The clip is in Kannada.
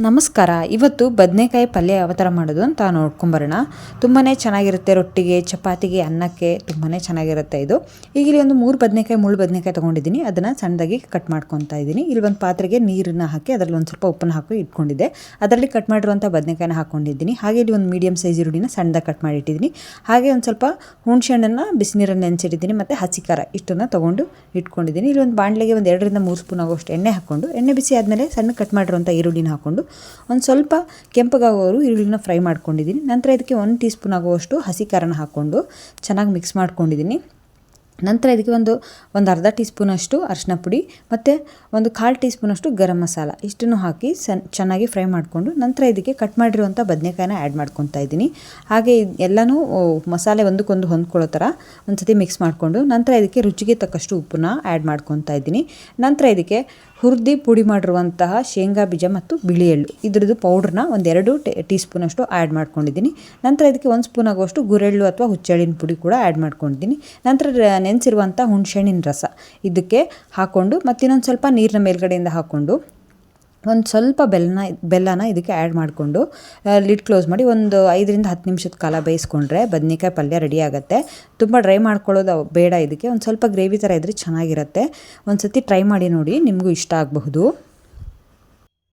ನಮಸ್ಕಾರ. ಇವತ್ತು ಬದನೆಕಾಯಿ ಪಲ್ಯ ಯಾವ ಥರ ಮಾಡೋದು ಅಂತ ನೋಡ್ಕೊಂಬರೋಣ. ತುಂಬಾ ಚೆನ್ನಾಗಿರುತ್ತೆ, ರೊಟ್ಟಿಗೆ, ಚಪಾತಿಗೆ, ಅನ್ನಕ್ಕೆ ತುಂಬಾ ಚೆನ್ನಾಗಿರುತ್ತೆ ಇದು. ಈಗ ಇಲ್ಲಿ ಒಂದು 3 ಬದನೆಕಾಯಿ, ಮುಳ್ಳು ಬದನೆಕಾಯಿ ತೊಗೊಂಡಿದ್ದೀನಿ. ಅದನ್ನು ಸಣ್ಣದಾಗಿ ಕಟ್ ಮಾಡ್ಕೊತಾ ಇದ್ದೀನಿ. ಇಲ್ಲಿ ಒಂದು ಪಾತ್ರೆಗೆ ನೀರನ್ನು ಹಾಕಿ ಅದರಲ್ಲಿ ಒಂದು ಸ್ವಲ್ಪ ಉಪ್ಪನ್ನು ಹಾಕಿ ಇಟ್ಕೊಂಡಿದ್ದೆ. ಅದರಲ್ಲಿ ಕಟ್ ಮಾಡಿರುವಂಥ ಬದನೆಕಾಯಿನ ಹಾಕ್ಕೊಂಡಿದ್ದೀನಿ. ಹಾಗೆ ಇಲ್ಲಿ ಒಂದು ಮೀಡಿಯಮ್ ಸೈಜ್ ಈರುಳ್ಳಿನ ಸಣ್ಣದಾಗಿ ಕಟ್ ಮಾಡಿಟ್ಟಿದ್ದೀನಿ. ಹಾಗೆ ಒಂದು ಸ್ವಲ್ಪ ಹುಣಸೆ ಹಣ್ಣನ್ನು ಬಿಸಿನೀರಲ್ಲಿ ನೆನೆಸಿಟ್ಟಿದ್ದೀನಿ ಮತ್ತು ಹಸಿ ಖಾರ ಇಷ್ಟನ್ನು ತೊಗೊಂಡು ಇಟ್ಕೊಂಡಿದ್ದೀನಿ. ಇಲ್ಲಿ ಒಂದು ಬಾಣಲೆಗೆ ಒಂದು 2 ರಿಂದ 3 ಸ್ಪೂನ್ ಆಗೋಷ್ಟು ಎಣ್ಣೆ ಹಾಕ್ಕೊಂಡು, ಎಣ್ಣೆ ಬಿಸಿ ಆದಮೇಲೆ ಸಣ್ಣ ಕಟ್ ಮಾಡಿರುವಂಥ ಈರುಳ್ಳಿನ ಹಾಕ್ಕೊಂಡು ಒಂದು ಸ್ವಲ್ಪ ಕೆಂಪಗಾಗೋರು ಈರುಳ್ಳಿನ ಫ್ರೈ ಮಾಡ್ಕೊಂಡಿದ್ದೀನಿ. ನಂತರ ಇದಕ್ಕೆ 1 ಟೀ ಸ್ಪೂನ್ ಆಗುವಷ್ಟು ಹಸಿ ಖಾರನ ಹಾಕ್ಕೊಂಡು ಚೆನ್ನಾಗಿ ಮಿಕ್ಸ್ ಮಾಡ್ಕೊಂಡಿದ್ದೀನಿ. ನಂತರ ಇದಕ್ಕೆ ಒಂದು ಅರ್ಧ ಟೀ ಸ್ಪೂನಷ್ಟು ಅರಿಶಿನ ಪುಡಿ ಮತ್ತು ಒಂದು 1/4 ಟೀ ಸ್ಪೂನಷ್ಟು ಗರಂ ಮಸಾಲ ಇಷ್ಟನ್ನು ಹಾಕಿ ಚೆನ್ನಾಗಿ ಫ್ರೈ ಮಾಡಿಕೊಂಡು, ನಂತರ ಇದಕ್ಕೆ ಕಟ್ ಮಾಡಿರುವಂಥ ಬದನೆಕಾಯಿನ ಆ್ಯಡ್ ಮಾಡ್ಕೊತಾ ಇದ್ದೀನಿ. ಹಾಗೆ ಎಲ್ಲನೂ ಮಸಾಲೆ ಒಂದಕ್ಕೊಂದು ಹೊಂದ್ಕೊಳ್ಳೋ ಥರ ಒಂದು ಸತಿ ಮಿಕ್ಸ್ ಮಾಡಿಕೊಂಡು, ನಂತರ ಇದಕ್ಕೆ ರುಚಿಗೆ ತಕ್ಕಷ್ಟು ಉಪ್ಪನ್ನ ಆ್ಯಡ್ ಮಾಡ್ಕೊತಾ ಇದ್ದೀನಿ. ನಂತರ ಇದಕ್ಕೆ ಹುರಿದು ಪುಡಿ ಮಾಡಿರುವಂತಹ ಶೇಂಗಾ ಬೀಜ ಮತ್ತು ಬಿಳಿ ಎಳ್ಳು ಇದ್ರದ್ದು ಪೌಡ್ರನ್ನ ಒಂದು 2 ಟೀ ಸ್ಪೂನಷ್ಟು ಆ್ಯಡ್ ಮಾಡ್ಕೊಂಡಿದ್ದೀನಿ. ನಂತರ ಇದಕ್ಕೆ 1 ಸ್ಪೂನ್ ಆಗುವಷ್ಟು ಗುರೆಳ್ಳು ಅಥವಾ ಹುಚ್ಚೆಳ್ಳಿನ ಪುಡಿ ಕೂಡ ಆ್ಯಡ್ ಮಾಡ್ಕೊಂಡಿದ್ದೀನಿ. ನಂತರ ನೆನೆಸಿರುವಂಥ ಹುಣಸೆಹಣ್ಣಿನ ರಸ ಇದಕ್ಕೆ ಹಾಕ್ಕೊಂಡು, ಮತ್ತಿನ್ನೊಂದು ಸ್ವಲ್ಪ ನೀರಿನ ಮೇಲ್ಗಡೆಯಿಂದ ಹಾಕ್ಕೊಂಡು ಒಂದು ಸ್ವಲ್ಪ ಬೆಲ್ಲನ ಇದಕ್ಕೆ ಆ್ಯಡ್ ಮಾಡಿಕೊಂಡು ಲಿಡ್ ಕ್ಲೋಸ್ ಮಾಡಿ ಒಂದು 5 ರಿಂದ 10 ನಿಮಿಷದ ಕಾಲ ಬೇಯಿಸ್ಕೊಂಡ್ರೆ ಬದನೆಕಾಯಿ ಪಲ್ಯ ರೆಡಿ ಆಗುತ್ತೆ. ತುಂಬ ಡ್ರೈ ಮಾಡ್ಕೊಳ್ಳೋದು ಬೇಡ. ಇದಕ್ಕೆ ಒಂದು ಸ್ವಲ್ಪ ಗ್ರೇವಿ ಥರ ಇದ್ದರೆ ಚೆನ್ನಾಗಿರುತ್ತೆ. ಒಂದು ಸತಿ ಟ್ರೈ ಮಾಡಿ ನೋಡಿ, ನಿಮಗೂ ಇಷ್ಟ ಆಗಬಹುದು.